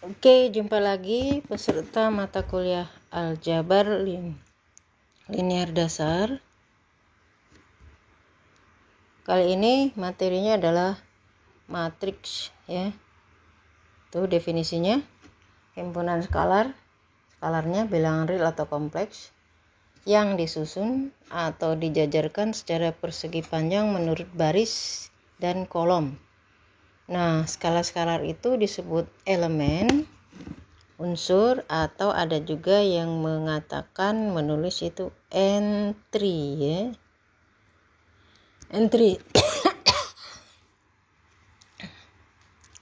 Oke, jumpa lagi peserta mata kuliah Aljabar Linear Dasar. Kali ini materinya adalah matriks ya. Itu definisinya. Himpunan skalar. Skalarnya bilangan real atau kompleks yang disusun atau dijajarkan secara persegi panjang menurut baris dan kolom. Nah, skala-skalar itu disebut elemen, unsur, atau ada juga yang mengatakan menulis itu entry ya. Entry.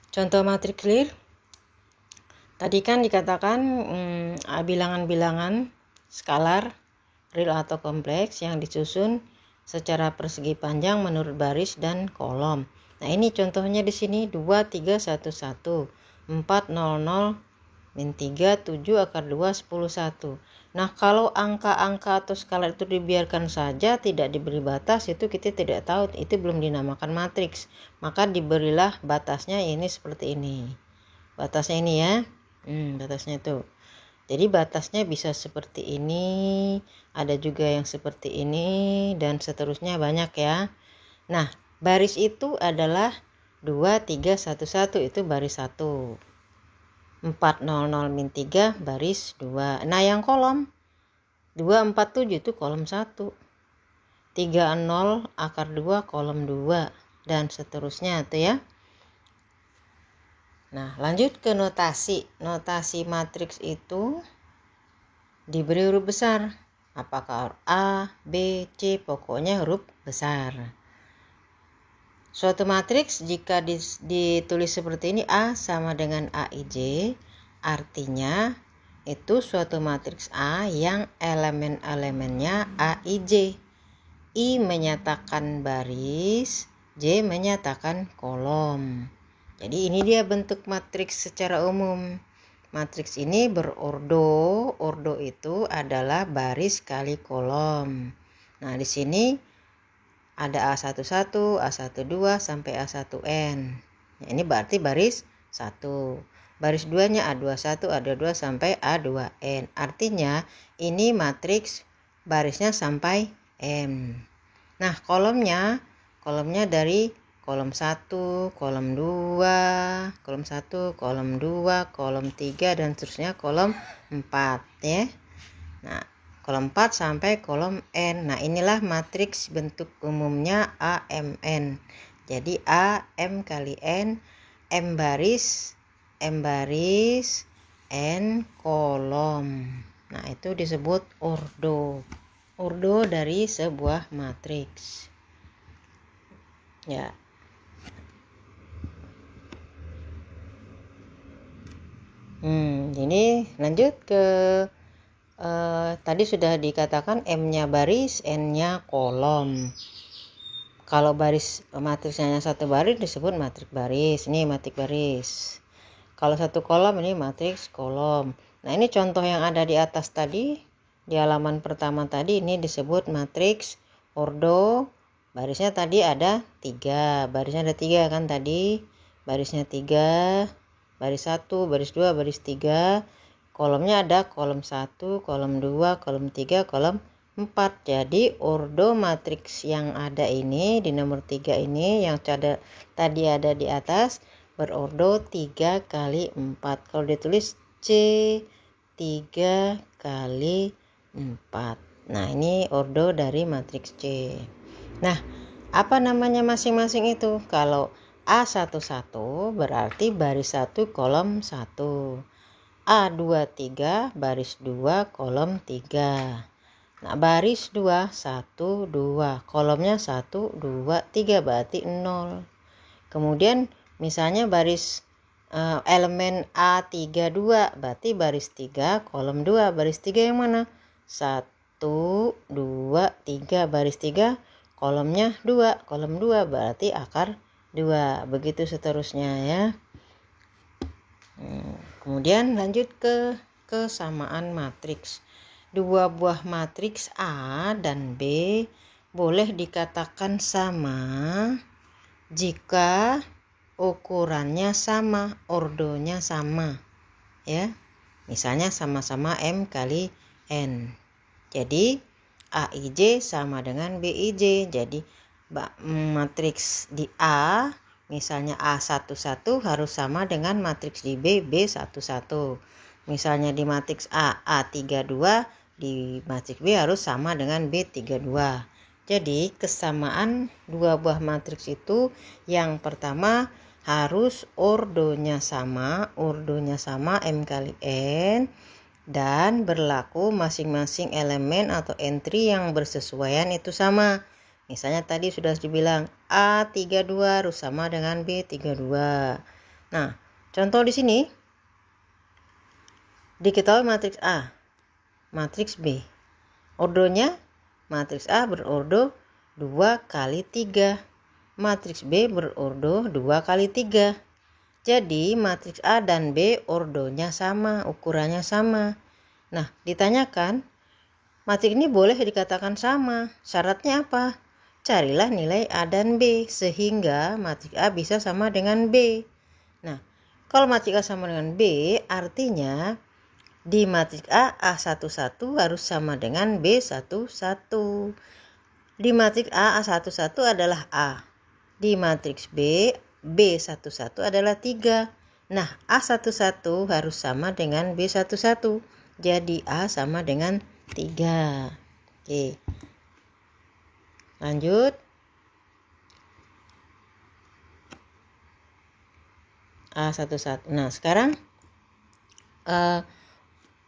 Contoh matriks clear. Tadi kan dikatakan bilangan-bilangan skalar real atau kompleks yang disusun secara persegi panjang menurut baris dan kolom. Nah, ini contohnya di sini 2 3 1 1 4 0 0 min 3 7 akar 2 10 1. Nah, kalau angka-angka atau skala itu dibiarkan saja tidak diberi batas, itu kita tidak tahu, itu belum dinamakan matriks. Maka diberilah batasnya ini seperti ini. Batasnya ini ya. Batasnya itu. Jadi batasnya bisa seperti ini, ada juga yang seperti ini, dan seterusnya banyak ya. Nah, baris itu adalah 2 3 1 1, itu baris 1. 4 0 0 min 3 baris 2. Nah, yang kolom 2 4 7 itu kolom 1. 3 0 akar 2 kolom 2, dan seterusnya tuh ya. Nah, lanjut ke notasi. Notasi matriks itu diberi huruf besar. Apakah A, B, C, pokoknya huruf besar. Suatu matriks jika ditulis seperti ini, A sama dengan AIJ, artinya itu suatu matriks A yang elemen-elemennya AIJ. I menyatakan baris, J menyatakan kolom. Jadi ini dia bentuk matriks secara umum. Matriks ini berordo. Ordo itu adalah baris kali kolom. Nah, di sini ada A11, A12 sampai A1N. Nah, ini berarti baris 1. Baris 2-nya A21, A22 sampai A2N. Artinya ini matriks barisnya sampai M. Nah, kolomnya dari kolom 1, kolom 2, kolom 1, kolom 2, kolom 3, dan seterusnya kolom 4 ya. Nah, kolom 4 sampai kolom N. Nah, inilah matriks bentuk umumnya AMN. Jadi AM kali N, M baris, N kolom. Nah, itu disebut ordo. Ordo dari sebuah matriks. Ya. Ini lanjut ke tadi sudah dikatakan M-nya baris, N-nya kolom. Kalau baris matriksnya satu baris disebut matriks baris. Ini matriks baris. Kalau satu kolom ini matriks kolom. Nah, ini contoh yang ada di atas tadi, di halaman pertama tadi, ini disebut matriks ordo. Barisnya tadi ada 3. Barisnya ada 3 kan tadi. Barisnya 3. Baris 1, baris 2, baris 3. Kolomnya ada kolom 1, kolom 2, kolom 3, kolom 4. Jadi ordo matriks yang ada ini di nomor 3 ini yang tadi ada di atas berordo 3 kali 4. Kalau ditulis C 3 kali 4. Nah, ini ordo dari matriks C. Nah, apa namanya masing-masing itu? Kalau A11 berarti baris 1 kolom 1. A23 baris 2 kolom 3. Nah, baris 2 1 2, kolomnya 1 2 3 berarti 0. Kemudian misalnya baris elemen A32 berarti baris 3 kolom 2. Baris 3 yang mana? 1 2 3, baris 3 kolomnya 2, kolom 2 berarti akar 2. Begitu seterusnya ya. Kemudian lanjut ke kesamaan matriks. Dua buah matriks A dan B boleh dikatakan sama jika ukurannya sama, ordonya sama. ya. Misalnya sama-sama M kali N. Jadi AIJ sama dengan BIJ. Jadi matriks di A, misalnya A11 harus sama dengan matriks di B, B11. Misalnya di matriks A, A32, di matriks B harus sama dengan B32. Jadi kesamaan dua buah matriks itu, yang pertama harus ordonya sama M kali N, dan berlaku masing-masing elemen atau entry yang bersesuaian itu sama. Misalnya tadi sudah dibilang A32 harus sama dengan B32. Nah, contoh di sini diketahui matriks A, matriks B. Ordonya matriks A berordo 2 kali 3. Matriks B berordo 2 kali 3. Jadi matriks A dan B ordonya sama, ukurannya sama. Nah, ditanyakan matriks ini boleh dikatakan sama. Syaratnya apa? Carilah nilai A dan B sehingga matriks A bisa sama dengan B. Nah, kalau matriks A sama dengan B, artinya di matriks A, A11 harus sama dengan B11. Di matriks A, A11 adalah A. Di matriks B, B11 adalah 3. Nah, A11 harus sama dengan B11. Jadi A sama dengan 3. Oke. Lanjut. A11. Nah, sekarang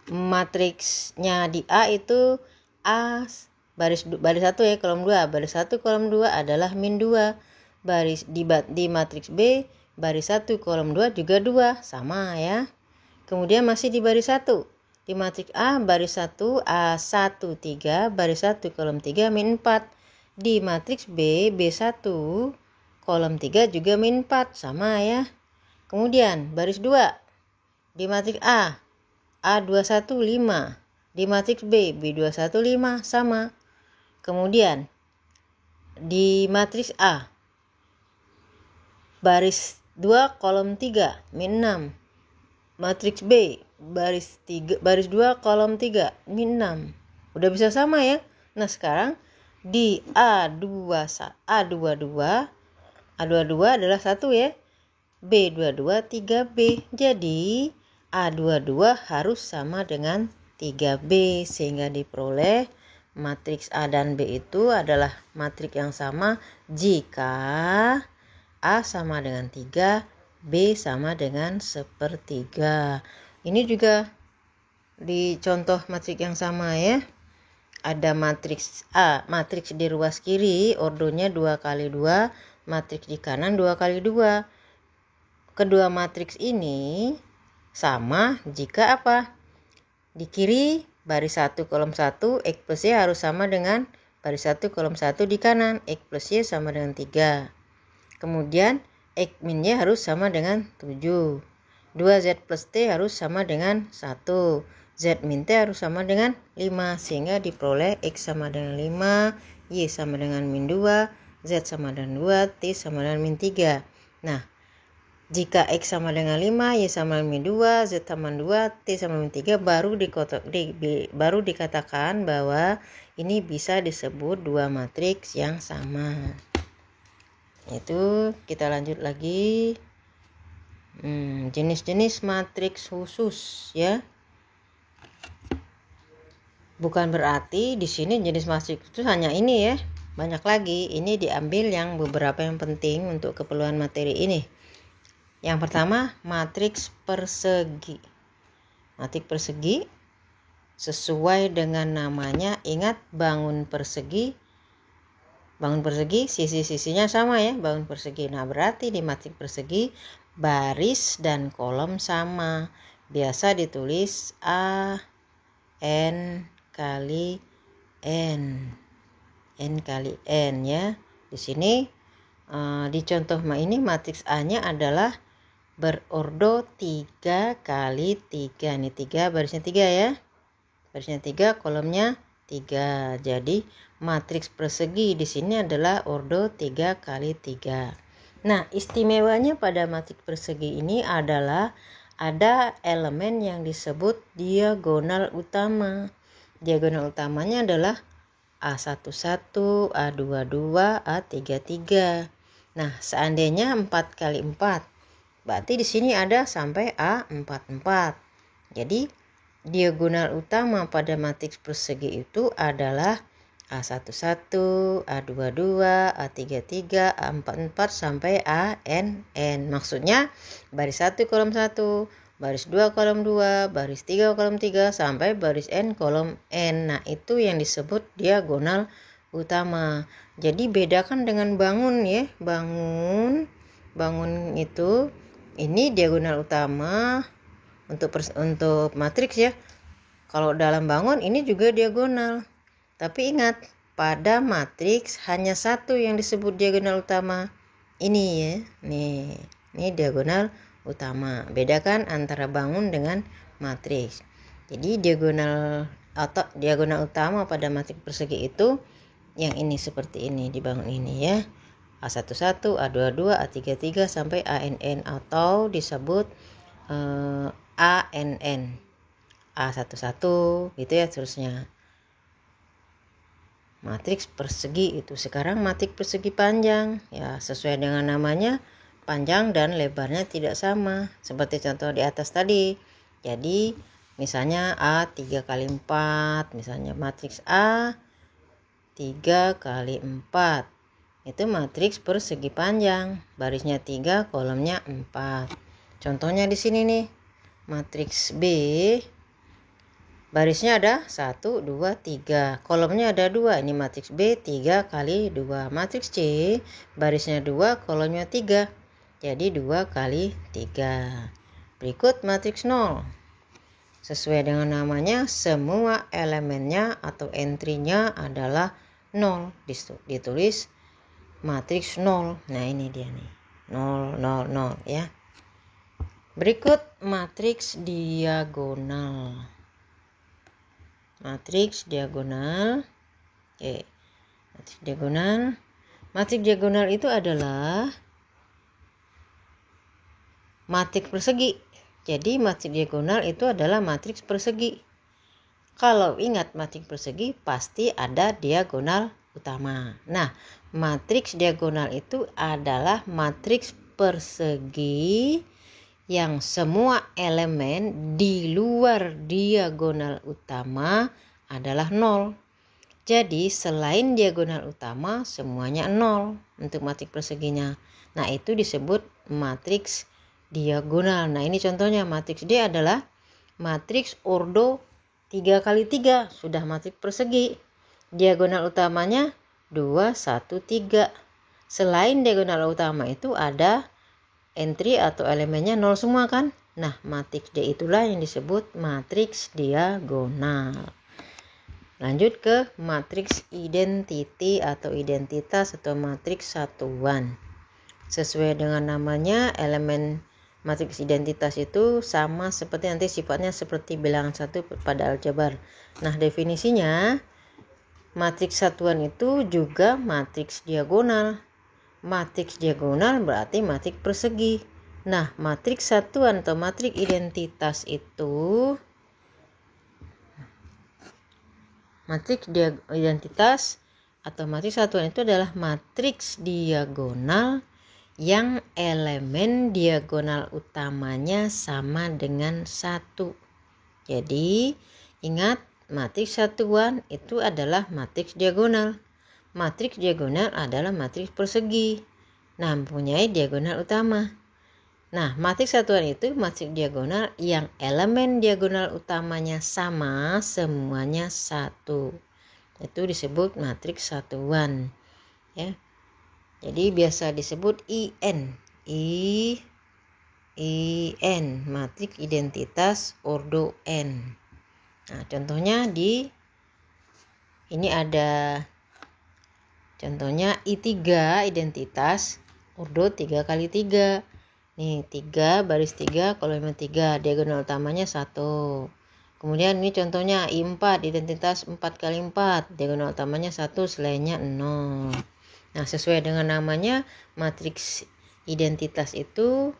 matriksnya di A itu A baris 1 ya, kolom 2. Baris 1 kolom 2 adalah min 2. Baris di matriks B baris 1 kolom 2 juga 2, sama ya. Kemudian masih di baris 1. Di matriks A baris 1 A1 3 baris 1 kolom 3 min 4. Di matriks B B1 kolom 3 juga min 4, sama ya. Kemudian baris 2. Di matriks A A21 5. Di matriks B B21 5, sama. Kemudian di matriks A baris 2 kolom 3 min 6. Matriks B baris 2 kolom 3 min 6. Udah bisa sama ya. Nah, sekarang di A22 adalah 1 ya. B22 3B. Jadi A22 harus sama dengan 3B sehingga diperoleh matriks A dan B itu adalah matriks yang sama jika A sama dengan 3, B sama dengan 1/3. Ini juga di contoh matriks yang sama ya. Ada matriks A, matriks di ruas kiri ordonya 2 kali 2, matriks di kanan 2 kali 2. Kedua matriks ini sama jika apa? Di kiri baris 1 kolom 1 X plus Y harus sama dengan baris 1 kolom 1 di kanan, X plus Y sama dengan 3. Kemudian X min Y harus sama dengan 7. 2Z plus T harus sama dengan 1. Z min T harus sama dengan 5. Sehingga diperoleh X sama dengan 5, Y sama dengan min 2, Z sama dengan 2, T sama dengan min 3. Nah, jika X sama dengan 5, Y sama dengan min 2, Z sama dengan 2, T sama dengan 3, baru dikatakan bahwa ini bisa disebut dua matriks yang sama. Itu kita lanjut lagi. Jenis-jenis matriks khusus ya. Bukan berarti di sini jenis matriks itu hanya ini ya. Banyak lagi. Ini diambil yang beberapa yang penting untuk keperluan materi ini. Yang pertama, matriks persegi. Matriks persegi sesuai dengan namanya. Ingat, bangun persegi sisi-sisinya sama ya, bangun persegi. Nah, berarti di matriks persegi baris dan kolom sama. Biasa ditulis A N kali N. N kali N ya. Di sini di contoh ini matriks A-nya adalah berordo 3 kali 3. Ini 3, barisnya 3 ya. Barisnya 3, kolomnya 3. Jadi matriks persegi di sini adalah ordo 3 kali 3. Nah, istimewanya pada matriks persegi ini adalah ada elemen yang disebut diagonal utama. Diagonal utamanya adalah A11, A22, A33. Nah, seandainya 4 kali 4, berarti di sini ada sampai A44. Jadi, diagonal utama pada matriks persegi itu adalah A11, A22, A33, A44 sampai ANN. Maksudnya baris 1 kolom 1, baris 2 kolom 2, baris 3 kolom 3 sampai baris N kolom N. Nah, itu yang disebut diagonal utama. Jadi bedakan dengan bangun ya. Bangun itu ini diagonal utama untuk matriks ya. Kalau dalam bangun ini juga diagonal. Tapi ingat, pada matriks hanya satu yang disebut diagonal utama. Ini ya. Nih, ini diagonal utama. Bedakan antara bangun dengan matriks. Jadi diagonal utama pada matriks persegi itu yang ini seperti ini di bangun ini ya. A11, A22, A33 sampai ANN atau disebut ANN. A11 gitu ya seterusnya. Matriks persegi itu. Sekarang matriks persegi panjang ya, sesuai dengan namanya, panjang dan lebarnya tidak sama seperti contoh di atas tadi. Jadi misalnya A 3 kali 4, misalnya matriks A 3 kali 4 itu matriks persegi panjang, barisnya 3, kolomnya 4. Contohnya di sini nih, matriks B barisnya ada 1, 2, 3, kolomnya ada 2. Ini matriks B 3 kali 2. Matriks C barisnya 2, kolomnya 3. Jadi 2 kali 3. Berikut matriks 0. Sesuai dengan namanya, semua elemennya atau entry-nya adalah 0. Ditulis matriks 0. Nah, ini dia nih. 0, 0, 0 ya. Berikut matriks diagonal. Matriks diagonal. Oke. Matriks diagonal. Matriks diagonal itu adalah matriks persegi. Jadi matriks diagonal itu adalah matriks persegi. Kalau ingat matriks persegi pasti ada diagonal utama. Nah, matriks diagonal itu adalah matriks persegi yang semua elemen di luar diagonal utama adalah 0. Jadi selain diagonal utama semuanya 0 untuk matriks perseginya. Nah, itu disebut matriks diagonal. Nah, ini contohnya matriks D adalah matriks ordo 3 kali 3, sudah matriks persegi. Diagonal utamanya 2, 1, 3. Selain diagonal utama itu ada entry atau elemennya 0 semua kan? Nah, matriks D itulah yang disebut matriks diagonal. Lanjut ke matriks identity atau identitas atau matriks satuan. Sesuai dengan namanya, elemen matriks identitas itu sama seperti nanti sifatnya seperti bilangan 1 pada aljabar. Nah, definisinya matriks satuan itu juga matriks diagonal. Matriks diagonal berarti matriks persegi. Nah, matriks satuan atau matriks identitas itu identitas atau matriks satuan itu adalah matriks diagonal yang elemen diagonal utamanya sama dengan 1. Jadi, ingat matriks satuan itu adalah matriks diagonal. Matriks diagonal adalah matriks persegi. Nah, mempunyai diagonal utama. Nah, matriks satuan itu matriks diagonal yang elemen diagonal utamanya sama, semuanya 1. Itu disebut matriks satuan. Ya. Jadi biasa disebut IN. IN, matriks identitas ordo N. Nah, contohnya ini ada contohnya I3 identitas ordo 3 kali 3. Nih, 3 baris 3 kolom 3, diagonal utamanya 1. Kemudian ini contohnya I4 identitas 4 kali 4, diagonal utamanya 1, selainnya 0. Nah, sesuai dengan namanya, matriks identitas itu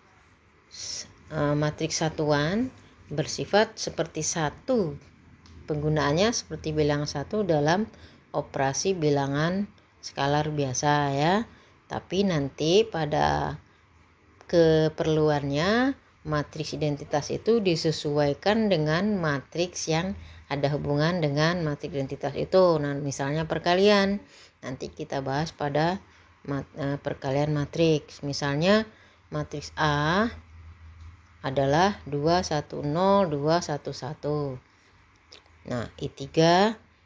matriks satuan bersifat seperti satu. Penggunaannya seperti bilangan satu dalam operasi bilangan skalar biasa ya. Tapi nanti pada keperluannya matriks identitas itu disesuaikan dengan matriks yang ada hubungan dengan matriks identitas itu. Nah, misalnya perkalian. Nanti kita bahas pada perkalian matriks. Misalnya matriks A adalah 2 1 0 2 1 1. Nah, I3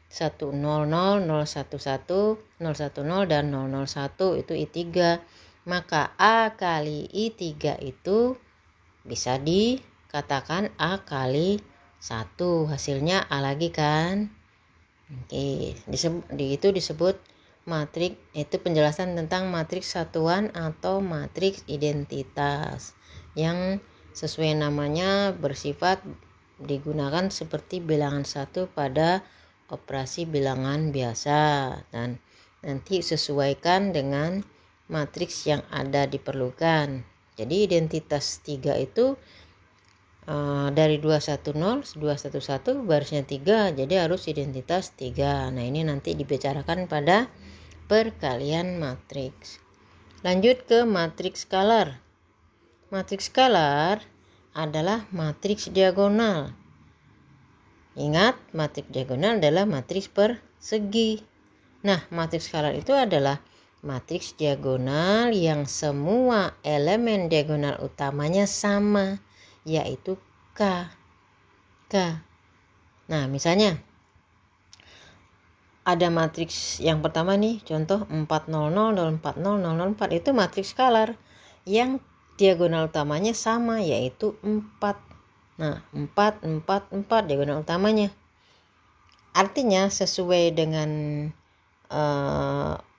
1 0 0 0 1 1 0 1 0 dan 0 0 1 itu I3. Maka A kali I3 itu bisa dikatakan A kali 1. Hasilnya A lagi kan. Oke, itu disebut matriks. Itu penjelasan tentang matriks satuan atau matriks identitas yang sesuai namanya bersifat digunakan seperti bilangan satu pada operasi bilangan biasa, dan nanti sesuaikan dengan matriks yang ada diperlukan. Jadi identitas 3 itu dari 210 211 barisnya 3, jadi harus identitas 3. Nah, ini nanti dibicarakan pada perkalian matriks. Lanjut ke matriks skalar. Matriks skalar adalah matriks diagonal. Ingat, matriks diagonal adalah matriks persegi. Nah, matriks skalar itu adalah matriks diagonal yang semua elemen diagonal utamanya sama, yaitu K. Nah, misalnya ada matriks yang pertama nih, contoh 400 040 004, itu matriks skalar yang diagonal utamanya sama, yaitu 4. Nah, 4 4 4 diagonal utamanya. Artinya sesuai dengan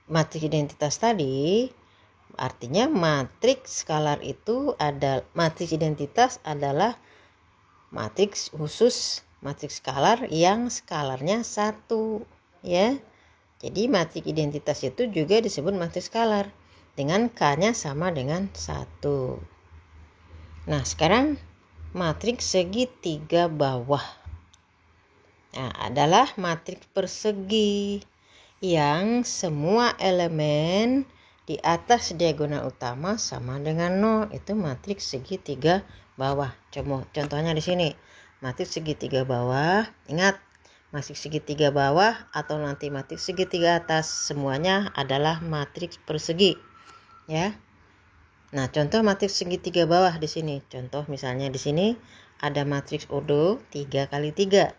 matriks identitas tadi, artinya matriks skalar itu matriks identitas adalah matriks khusus matriks skalar yang skalarnya 1 ya. Jadi matriks identitas itu juga disebut matriks skalar dengan K-nya sama dengan 1. Nah, sekarang matriks segitiga bawah. Nah, adalah matriks persegi yang semua elemen di atas diagonal utama sama dengan 0. Itu matriks segitiga bawah. Contohnya di sini. Matriks segitiga bawah. Ingat, matriks segitiga bawah atau nanti matriks segitiga atas semuanya adalah matriks persegi. Ya. Nah, contoh matriks segitiga bawah di sini. Contoh misalnya di sini ada matriks Odo 3 kali 3.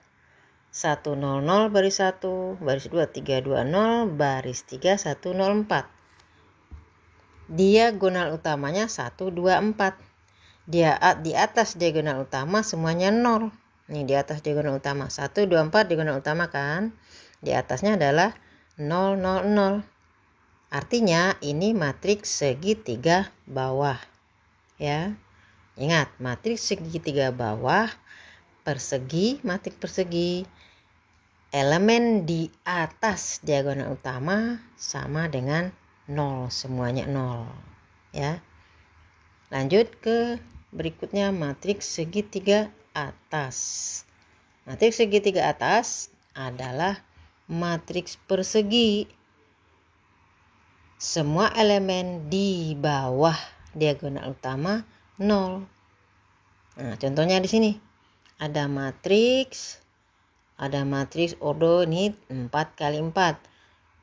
1 0 0 baris 1, baris 2 3 2 0, baris 3 1 0 4. Diagonal utamanya 1 2 4. Di atas diagonal utama semuanya 0. Nih di atas diagonal utama 1 2 4 diagonal utama kan. Di atasnya adalah 0 0 0. Artinya ini matriks segitiga bawah. Ya. Ingat, matriks segitiga bawah persegi, matriks persegi. Elemen di atas diagonal utama sama dengan 0, semuanya 0 ya. Lanjut ke berikutnya, matriks segitiga atas. Matriks segitiga atas adalah matriks persegi. Semua elemen di bawah diagonal utama 0. Nah, contohnya di sini ada matriks Odo ini 4 kali 4.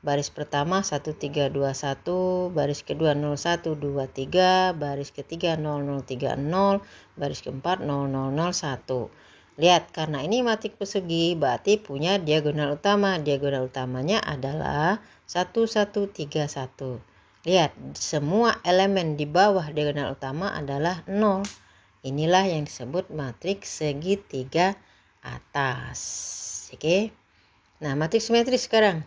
Baris pertama 1 3 2 1, baris kedua 0 1 2 3, baris ketiga 0 0 3 0, baris keempat 0 0 0 1. Lihat, karena ini matriks persegi berarti punya diagonal utama. Diagonal utamanya adalah 1 1 3 1. Lihat, semua elemen di bawah diagonal utama adalah 0. Inilah yang disebut matriks segitiga atas. Oke. Nah, matriks simetris sekarang.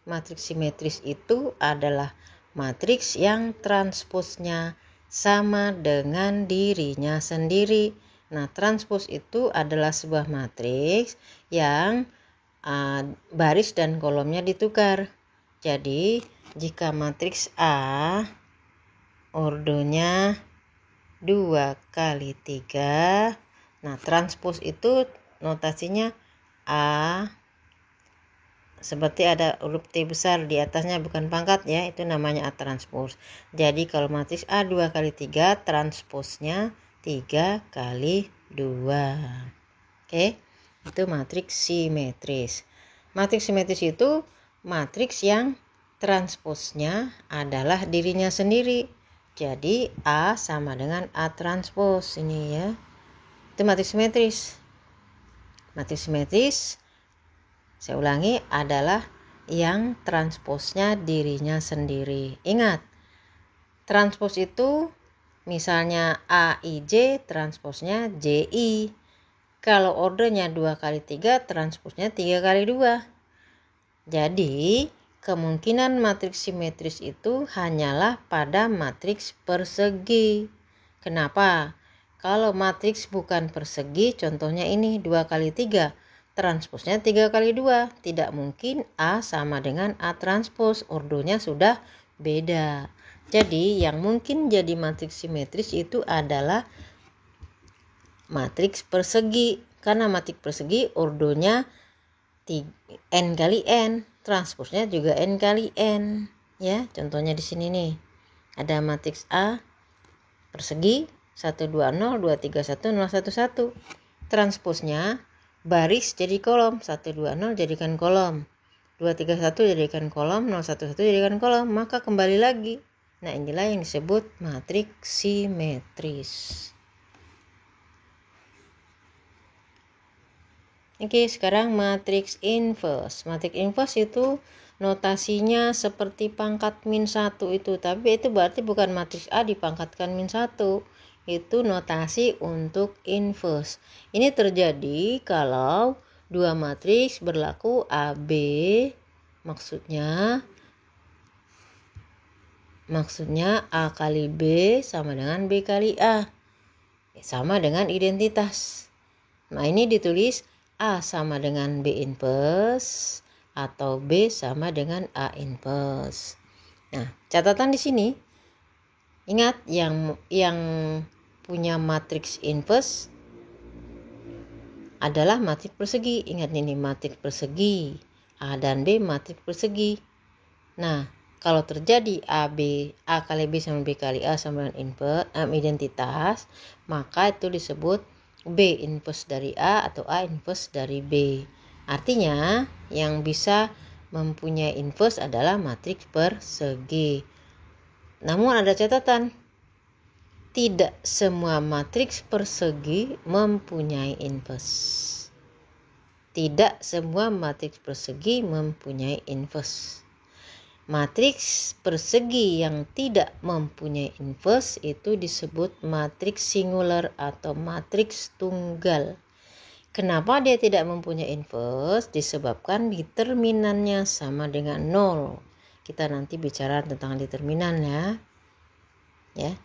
Matriks simetris itu adalah matriks yang transposnya sama dengan dirinya sendiri. Nah, transpos itu adalah sebuah matriks yang baris dan kolomnya ditukar. Jadi, jika matriks A ordonya 2 kali 3. Nah, transpos itu notasinya A, seperti ada huruf T besar di atasnya, bukan pangkat ya, itu namanya A transpos. Jadi kalau matriks A 2 kali 3, transposnya 3 kali 2. Oke, itu matriks simetris. Matriks simetris itu matriks yang transposnya adalah dirinya sendiri. Jadi A sama dengan A transpos ini ya. Itu matriks simetris. Matriks simetris, saya ulangi, adalah yang transposnya dirinya sendiri. Ingat, transpos itu misalnya AIJ, transposnya JI. Kalau ordernya 2 kali 3, transposnya 3 kali 2. Jadi, kemungkinan matriks simetris itu hanyalah pada matriks persegi. Kenapa? Kalau matriks bukan persegi, contohnya ini 2 kali 3, transposnya 3 kali 2. Tidak mungkin A sama dengan A transpos, ordonya sudah beda. Jadi yang mungkin jadi matriks simetris itu adalah matriks persegi. Karena matriks persegi ordonya N kali N, transposnya juga N kali N. Ya, contohnya di sini nih. Ada matriks A persegi 1 2 0 2 3 1 0 1 1. Transposnya baris jadi kolom, 1 2 0 jadikan kolom, 2 3 1 jadikan kolom, 0 1 1 jadikan kolom, maka kembali lagi. Nah, inilah yang disebut matriks simetris. Oke, sekarang matriks inverse. Matriks inverse itu notasinya seperti pangkat min 1 itu, tapi itu berarti bukan matriks A dipangkatkan min 1. Itu notasi untuk inverse. Ini terjadi kalau dua matriks berlaku AB, maksudnya A kali B sama dengan B kali A, sama dengan identitas. Nah, ini ditulis A sama dengan B inverse atau B sama dengan A inverse. Nah, catatan di sini, ingat yang punya matriks inverse adalah matriks persegi. Ingat ini matriks persegi. A dan B matriks persegi. Nah, kalau terjadi A kali B sama B kali A sama dengan inverse, identitas, maka itu disebut B inverse dari A atau A inverse dari B. Artinya yang bisa mempunyai inverse adalah matriks persegi. Namun ada catatan, tidak semua matriks persegi mempunyai inverse. Tidak semua matriks persegi mempunyai inverse. Matriks persegi yang tidak mempunyai inverse itu disebut matriks singular atau matriks tunggal. Kenapa dia tidak mempunyai inverse? Disebabkan determinannya sama dengan 0. Kita nanti bicara tentang determinan ya.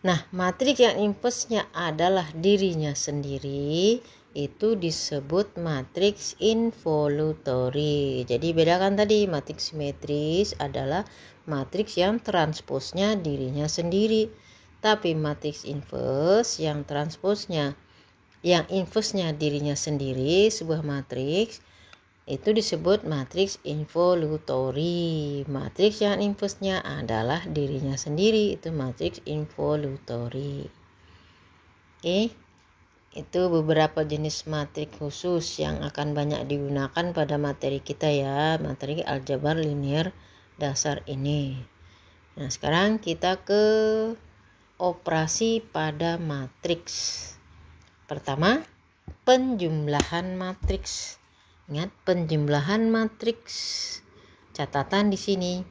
Nah, matriks yang inverse-nya adalah dirinya sendiri itu disebut matriks involutory. Jadi bedakan tadi, matriks simetris adalah matriks yang transposnya dirinya sendiri. Tapi matriks inverse yang inverse-nya dirinya sendiri, sebuah matriks, itu disebut matriks involutory. Matriks yang inverse-nya adalah dirinya sendiri, itu matriks involutory. Oke, itu beberapa jenis matriks khusus yang akan banyak digunakan pada materi kita ya, materi aljabar linear dasar ini. Nah, sekarang kita ke operasi pada matriks. Pertama, penjumlahan matriks. Ingat, penjumlahan matriks. Catatan di sini.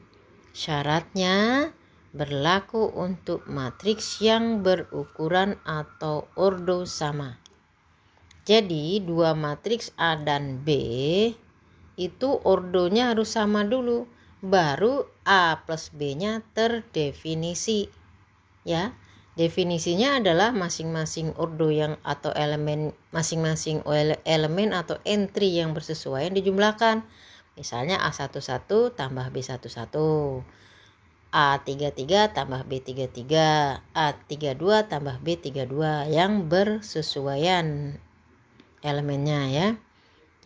Syaratnya berlaku untuk matriks yang berukuran atau ordo sama. Jadi, dua matriks A dan B itu ordonya harus sama dulu, baru A plus B-nya terdefinisi. Ya. Definisinya adalah masing-masing ordo yang atau elemen, masing-masing elemen atau entry yang bersesuaian dijumlahkan. Misalnya A11 tambah B11, A33 tambah B33, A32 tambah B32 yang bersesuaian elemennya ya.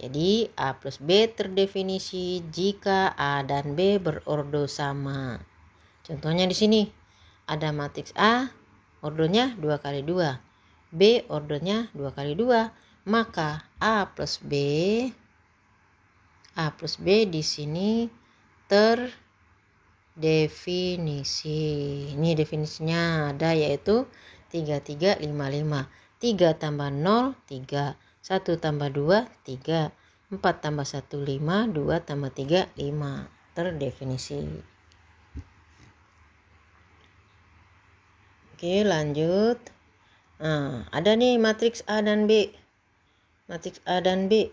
Jadi A plus B terdefinisi jika A dan B berordo sama. Contohnya di sini ada matriks A ordonya 2 kali 2, B ordonya 2 kali 2, maka A plus B di sini terdefinisi. Ini definisinya ada yaitu 3355. 3 tambah 0 3, 1 tambah 2 3, 4 tambah 1 5, 2 tambah 3 5. Terdefinisi. Oke, lanjut. Nah, ada nih matriks A dan B. Matriks A dan B.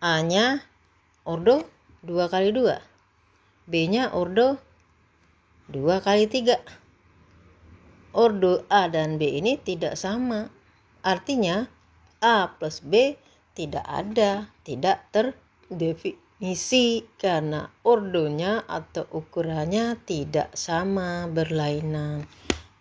A-nya ordo 2 kali 2. B-nya ordo 2 kali 3. Ordo A dan B ini tidak sama. Artinya A plus B tidak ada, tidak terdefinisi karena ordonya atau ukurannya tidak sama, berlainan.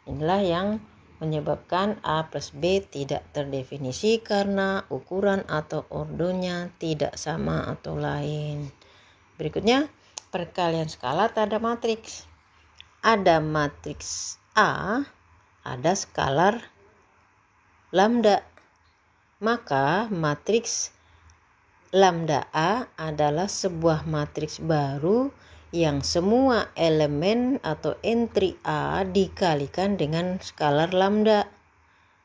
Inilah yang menyebabkan A plus B tidak terdefinisi karena ukuran atau ordonya tidak sama atau lain. Berikutnya, perkalian skalar terhadap matriks. Ada matriks A, ada skalar lambda. Maka matriks lambda A adalah sebuah matriks baru yang semua elemen atau entry A dikalikan dengan skalar lambda.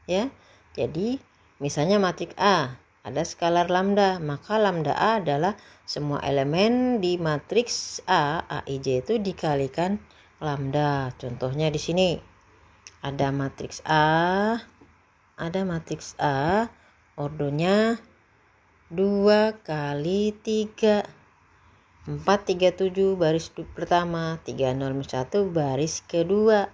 Ya. Jadi, misalnya matriks A ada skalar lambda, maka lambda A adalah semua elemen di matriks A, AIJ itu dikalikan lambda. Contohnya di sini ada matriks A, ordonya 2 kali 3, 4 3 7 baris pertama, 3 0 1 baris kedua,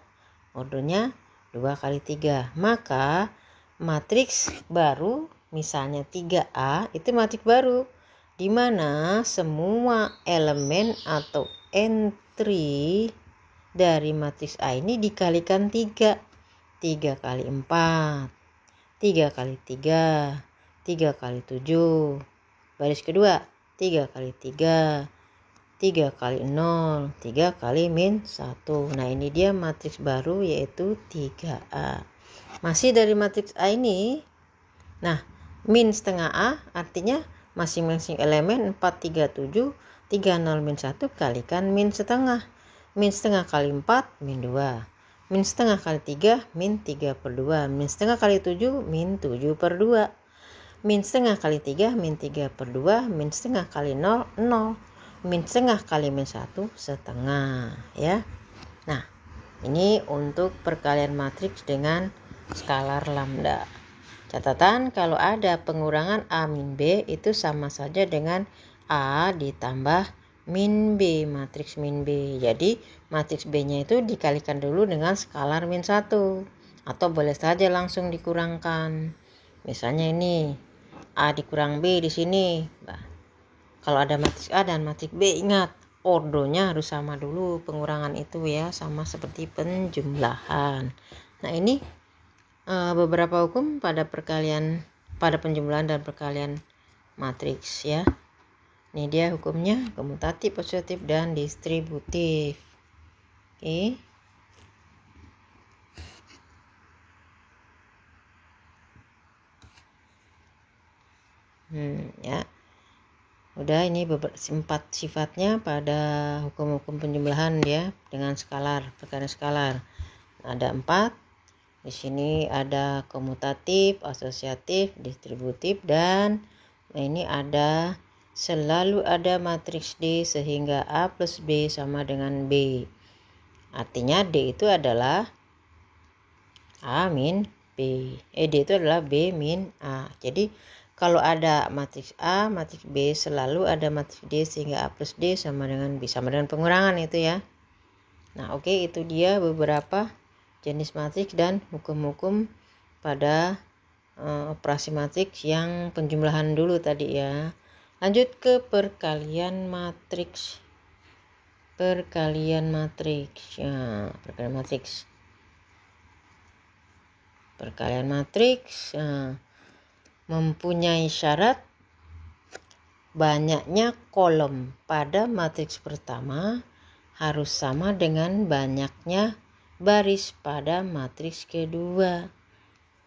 ordonya 2 kali 3. Maka matriks baru misalnya 3A itu matriks baru di mana semua elemen atau entry dari matriks A ini dikalikan 3. 3 kali 4, 3 kali 3, 3 kali 7. Baris kedua, 3 kali 3, 3 kali 0, 3 kali min 1. Nah, ini dia matriks baru yaitu 3A. Masih dari matriks A ini, nah, min setengah A artinya masing-masing elemen 4, 3, 7, 3, 0, min 1 kalikan min setengah. Min setengah kali 4, min 2. Min setengah kali 3, min 3 per 2. Min setengah kali 7, min 7 per 2. Min setengah kali 3, min 3 per 2. Min setengah kali 0, 0. Min setengah kali min 1, setengah. Ya. Nah, ini untuk perkalian matriks dengan skalar lambda. Catatan, kalau ada pengurangan A min B itu sama saja dengan A ditambah min B, matriks min B. Jadi matriks B-nya itu dikalikan dulu dengan skalar min 1. Atau boleh saja langsung dikurangkan. Misalnya ini A dikurang B di sini. Nah, kalau ada matriks A dan matriks B, ingat ordonya harus sama dulu pengurangan itu ya, sama seperti penjumlahan. Nah, ini beberapa hukum pada penjumlahan dan perkalian matriks ya. Ini dia hukumnya, komutatif, asosiatif, dan distributif. Oke. Ya. Udah, ini 4 sifatnya pada hukum-hukum penjumlahan ya dengan skalar, perkalian skalar. Ada 4. Di sini ada komutatif, asosiatif, distributif, dan ini ada selalu ada matriks D sehingga A plus B sama dengan B. Artinya D itu adalah A min B. D itu adalah B min A. Jadi kalau ada matriks A, matriks B, selalu ada matriks D sehingga A plus D sama dengan B, sama dengan pengurangan itu ya. Nah, oke, itu dia beberapa jenis matriks dan hukum-hukum pada operasi matriks yang penjumlahan dulu tadi ya. Lanjut ke perkalian matriks. perkalian matriks. Ya, perkalian matriks. Perkalian matriks mempunyai syarat banyaknya kolom pada matriks pertama harus sama dengan banyaknya baris pada matriks kedua.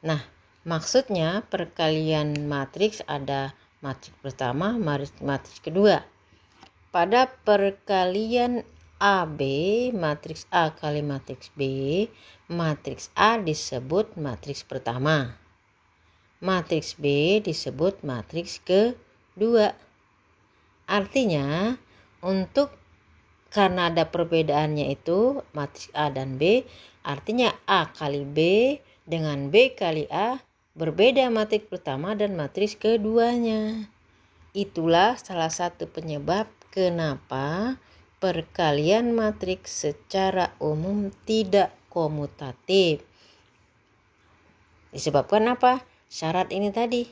Nah, maksudnya perkalian matriks ada matriks pertama, matriks kedua. Pada perkalian AB, matriks A kali matriks B, matriks A disebut matriks pertama. Matriks B disebut matriks kedua. Artinya, karena ada perbedaannya itu matriks A dan B, artinya A kali B dengan B kali A berbeda matriks pertama dan matriks keduanya. Itulah salah satu penyebab kenapa perkalian matriks secara umum tidak komutatif. Disebabkan apa? Syarat ini tadi.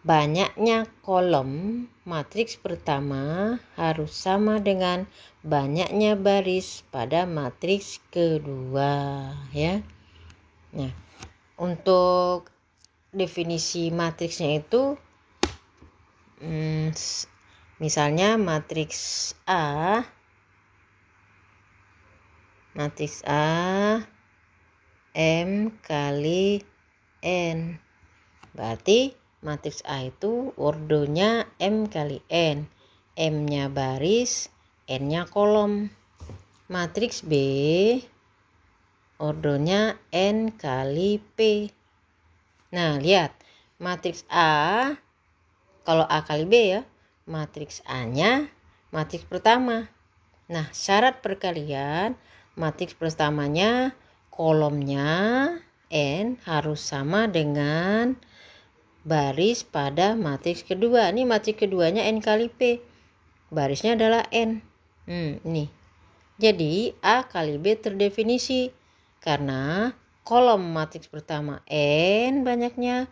Banyaknya kolom matriks pertama harus sama dengan banyaknya baris pada matriks kedua, ya. Nah, untuk definisi matriksnya itu misalnya matriks A M kali N. Berarti matriks A itu ordonya M kali N. M-nya baris, N-nya kolom. Matriks B ordonya N kali P. Nah, lihat. Matriks A, kalau A kali B ya, matriks A-nya matriks pertama. Nah, syarat perkalian matriks pertamanya kolomnya N harus sama dengan baris pada matriks kedua. Ini matriks keduanya N kali P. Barisnya adalah N. Ini. Jadi A kali B terdefinisi karena kolom matriks pertama N banyaknya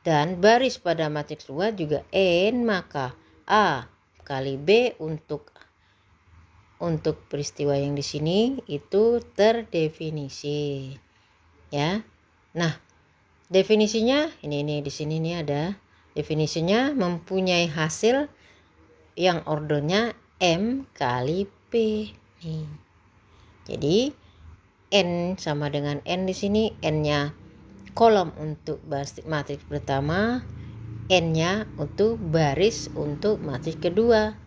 dan baris pada matriks kedua juga N, maka A kali B untuk peristiwa yang di sini itu terdefinisi. Ya. Nah, definisinya ini di sini nih ada definisinya mempunyai hasil yang ordonya M kali P. Nih. Jadi N sama dengan N di sini, N-nya kolom untuk matriks pertama, N-nya untuk baris untuk matriks kedua.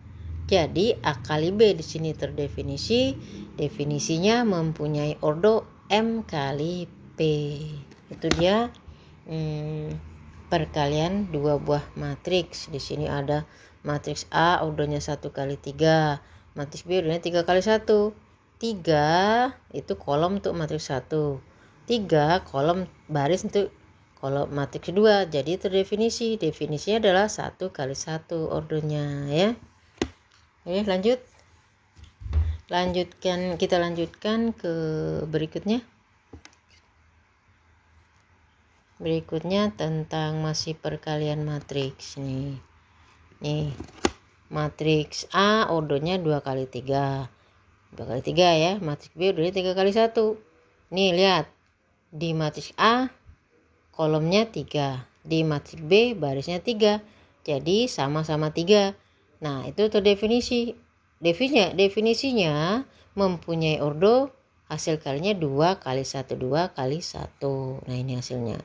Jadi A kali B di sini terdefinisi, definisinya mempunyai ordo M kali P. Itu dia perkalian dua buah matriks. Di sini ada matriks A ordonya 1 kali 3, matriks B ordonya 3 kali 1. 3 itu kolom untuk matriks 1. 3 kolom baris untuk kolom matriks 2. Jadi terdefinisi. Definisinya adalah 1 kali 1 ordonya, ya. Oke, kita lanjutkan ke berikutnya. Berikutnya tentang masih perkalian matriks nih. Matriks A ordonya 2 kali 3. 2 kali 3 ya. Matriks B ordonya 3 kali 1. Nih, lihat. Di matriks A kolomnya 3. Di matriks B barisnya 3. Jadi sama-sama 3. Nah, itu terdefinisi. Definisinya mempunyai ordo hasil kalinya 2 kali 1, 2 kali 1. Nah, ini hasilnya.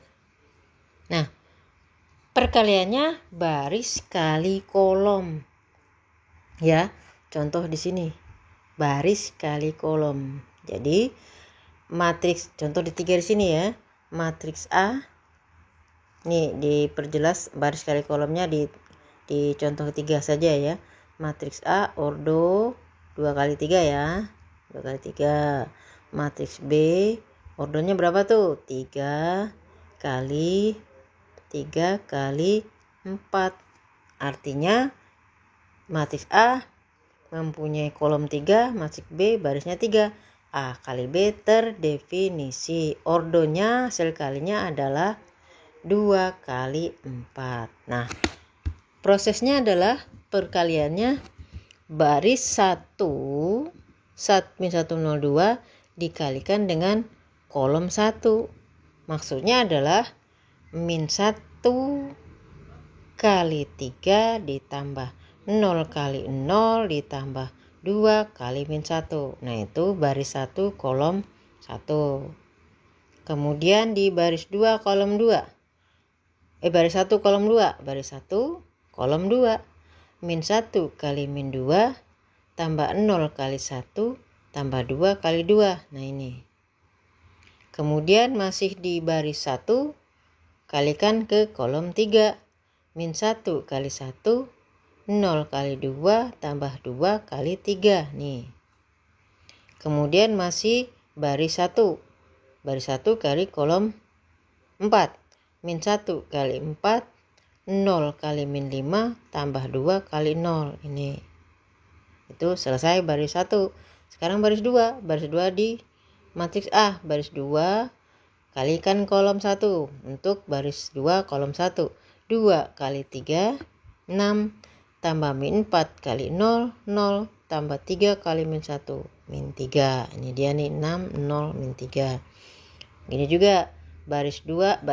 Nah, perkaliannya baris kali kolom. Ya, contoh di sini. Baris kali kolom. Jadi, matriks contoh di 3 di sini ya. Matriks A. Nih, diperjelas baris kali kolomnya di contoh 3 saja ya. Matriks A ordo 2 kali 3 ya. 2 kali 3. Matriks B ordonya berapa tuh? 3 kali 4. Artinya matriks A mempunyai kolom 3, matriks B barisnya 3. A kali B terdefinisi. Ordonya hasil kalinya adalah 2 kali 4. Nah, prosesnya adalah perkaliannya baris 1 min 102 dikalikan dengan kolom 1. Maksudnya adalah min 1 kali 3 ditambah 0 kali 0 ditambah 2 kali min 1. Nah, itu baris 1 kolom 1. Kemudian di baris 2 kolom 2. Baris 1 kolom 2. Baris 1 kolom 2. Min 1 kali min 2 tambah 0 kali 1 tambah 2 kali 2. Nah, ini. Kemudian masih di baris 1 kalikan ke kolom 3. Min 1 kali 1 0 kali 2 tambah 2 kali 3. Nih. Kemudian masih baris 1. Baris 1 kali kolom 4. Min 1 kali 4 0 kali min 5 tambah 2 kali 0. Ini. Itu selesai baris 1. Sekarang baris 2. Baris 2 di matriks A. Baris 2 kalikan kolom 1. Untuk baris 2 kolom 1. 2 kali 3 6 tambah min 4 kali 0 0 tambah 3 kali min 1 min 3. Ini dia nih 6 0 min 3. Ini juga baris 2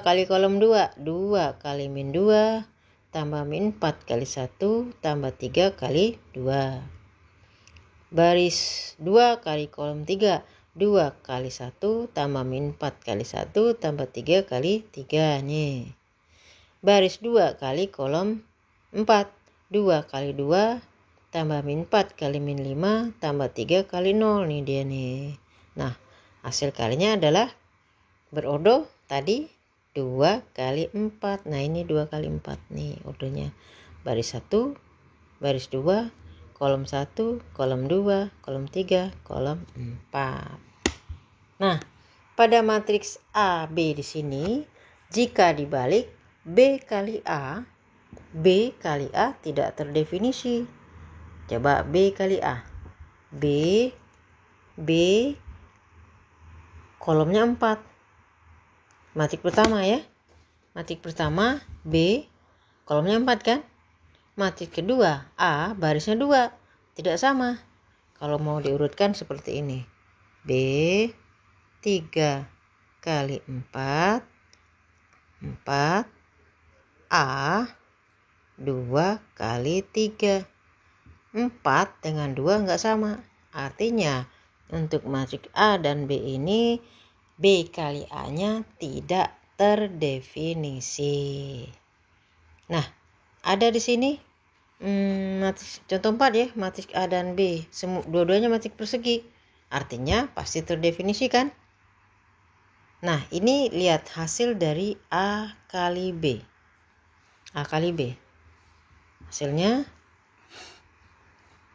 kali kolom 2. 2 kali min 2 tambah min 4 kali 1 tambah 3 kali 2. Baris 2 kali kolom 3. 2 kali 1 tambah min 4 kali 1 tambah 3 kali 3. Nih. Baris 2 kali kolom 4. 2 kali 2 tambah min 4 kali min 5 tambah 3 kali 0. Nih dia nih. Nah, hasil kalinya adalah berodo tadi 2 kali 4. Nah, ini 2 kali 4 nih odonya. Baris 1, baris 2, kolom 1, kolom 2, kolom 3, kolom 4. Nah, pada matriks A, B di sini, jika dibalik B kali A tidak terdefinisi. Coba B kali A. B kolomnya 4. Matrik pertama ya. Matrik pertama B kolomnya 4 kan? Matrik kedua A barisnya 2. Tidak sama. Kalau mau diurutkan seperti ini. B 3 kali 4 A 2 kali 3. 4 dengan 2 enggak sama. Artinya untuk matrik A dan B ini B kali A-nya tidak terdefinisi. Nah, ada di sini matriks contoh 4 ya, matriks A dan B. Dua-duanya matriks persegi. Artinya pasti terdefinisi kan? Nah, ini lihat hasil dari A kali B. A kali B. Hasilnya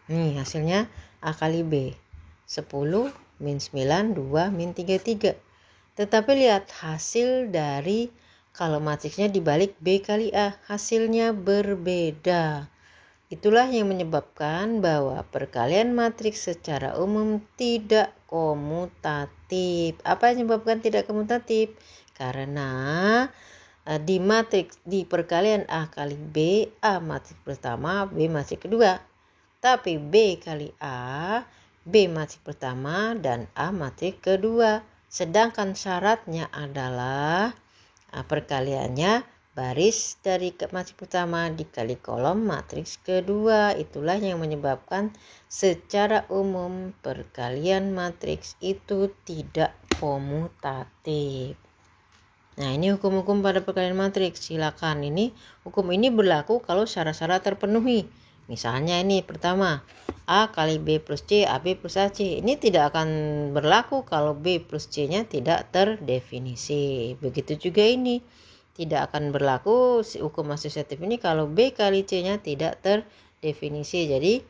nih, hasilnya A kali B. 10 min 9 2 min 3. Tetapi lihat hasil dari kalau matriksnya dibalik B kali A, hasilnya berbeda. Itulah yang menyebabkan bahwa perkalian matriks secara umum tidak komutatif. Apa yang menyebabkan tidak komutatif? Karena di perkalian A kali B, A matriks pertama, B matriks kedua. Tapi B kali A, B matriks pertama dan A matriks kedua. Sedangkan syaratnya adalah perkaliannya baris dari matriks pertama dikali kolom matriks kedua. Itulah yang menyebabkan secara umum perkalian matriks itu tidak komutatif. Nah, ini hukum-hukum pada perkalian matriks. Silakan, ini hukum ini berlaku kalau syarat-syarat terpenuhi. Misalnya ini pertama, A kali B plus C, AB plus AC. Ini tidak akan berlaku kalau B plus C-nya tidak terdefinisi. Begitu juga ini. Tidak akan berlaku hukum asosiatif ini kalau B kali C-nya tidak terdefinisi. Jadi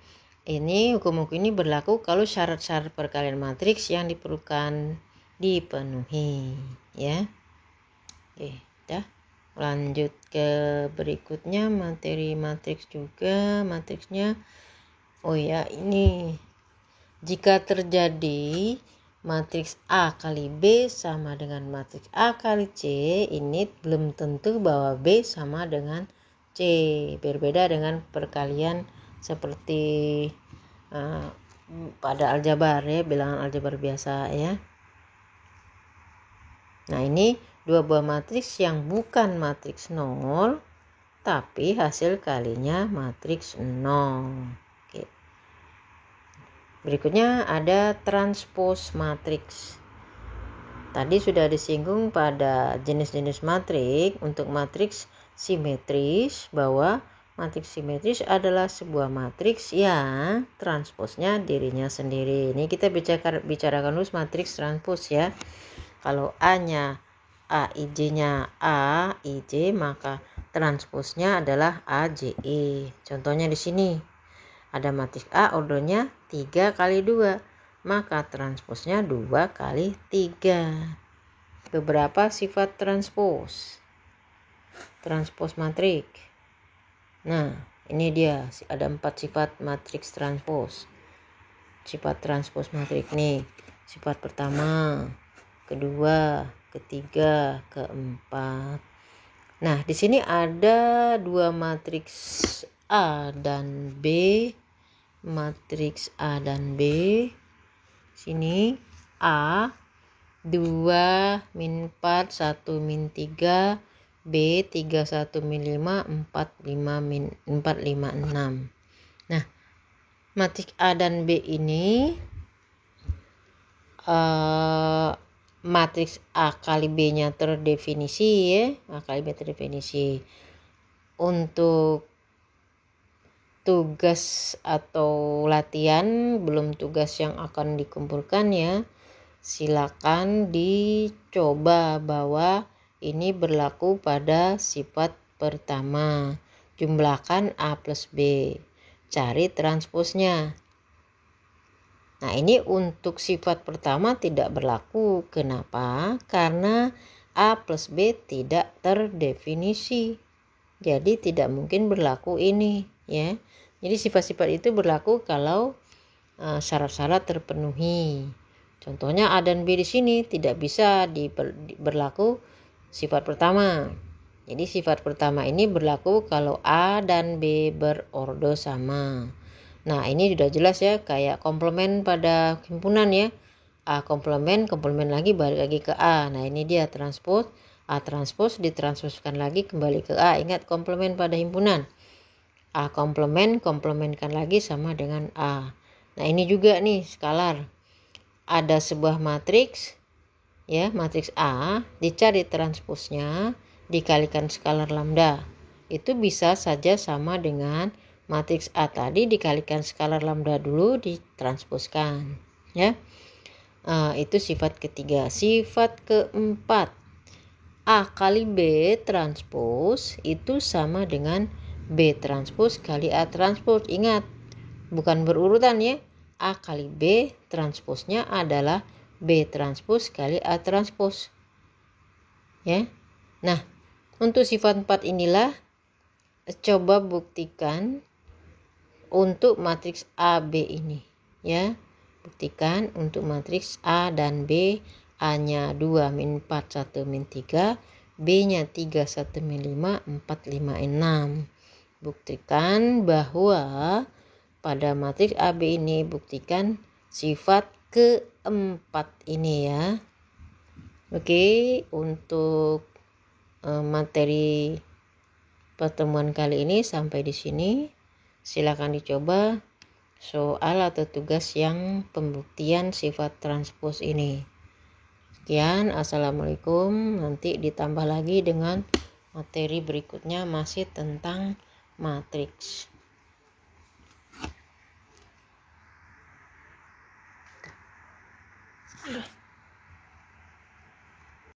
ini hukum-hukum ini berlaku kalau syarat-syarat perkalian matriks yang diperlukan dipenuhi. Ya. Oke, dah. Lanjut ke berikutnya, materi matriks juga. Matriksnya, oh ya, ini jika terjadi matriks A kali B sama dengan matriks A kali C, ini belum tentu bahwa B sama dengan C. Berbeda dengan perkalian seperti pada aljabar ya, bilangan aljabar biasa ya. Nah, ini dua buah matriks yang bukan matriks 0 tapi hasil kalinya matriks 0. Oke. Berikutnya ada transpos matriks. Tadi sudah disinggung pada jenis-jenis matriks. Untuk matriks simetris bahwa matriks simetris adalah sebuah matriks yang transposnya dirinya sendiri. Ini kita bicarakan dulu matriks transpos ya. Kalau A-nya AIJ-nya AIJ, maka transposnya adalah AJE. Contohnya di sini ada matriks A ordernya 3 kali 2, maka transposnya 2 kali 3. Beberapa sifat transpos matriks. Nah, ini dia ada 4 sifat matriks transpos. Sifat transpos matriks nih. Sifat pertama, kedua, ketiga, keempat. Nah, di sini ada 2 matriks A dan B. Matriks A dan B. Sini A 2 min 4 1 min 3, B 3 1 min 5 4 5 min 4 5 6. Nah, matriks A dan B ini matriks A kali B-nya terdefinisi ya. A kali B terdefinisi. Untuk tugas atau latihan, belum tugas yang akan dikumpulkan ya, silakan dicoba bahwa ini berlaku pada sifat pertama. Jumlahkan A plus B. Cari transposnya. Nah, ini untuk sifat pertama tidak berlaku. Kenapa? Karena A plus B tidak terdefinisi. Jadi tidak mungkin berlaku ini ya. Jadi sifat-sifat itu berlaku kalau syarat-syarat terpenuhi. Contohnya A dan B di sini tidak bisa berlaku sifat pertama. Jadi sifat pertama ini berlaku kalau A dan B berordo sama. Nah, ini sudah jelas ya, kayak komplement pada himpunan ya. A komplement lagi balik lagi ke A. Nah, ini dia transpos. A transpos ditransposkan lagi kembali ke A. Ingat komplement pada himpunan. A komplementkan lagi sama dengan A. Nah, ini juga nih skalar. Ada sebuah matriks ya, matriks A, dicari transposnya, dikalikan skalar lambda. Itu bisa saja sama dengan matriks A tadi dikalikan skalar lambda dulu ditransposkan ya. Itu sifat ketiga. Sifat keempat, A kali B transpos itu sama dengan B transpos kali A transpos. Ingat, bukan berurutan ya. A kali B transposnya adalah B transpos kali A transpos ya. Nah, untuk sifat 4 inilah coba buktikan untuk matriks A, B ini ya. Buktikan untuk matriks A dan B, A-nya 2 min 4 1 min 3, B-nya 3 1 min 5 4 5 6. Buktikan bahwa pada matriks A, B ini buktikan sifat keempat ini ya. Oke, untuk materi pertemuan kali ini sampai di sini. Silakan dicoba soal atau tugas yang pembuktian sifat transpos ini. Sekian, assalamualaikum. Nanti ditambah lagi dengan materi berikutnya masih tentang matriks. Aduh.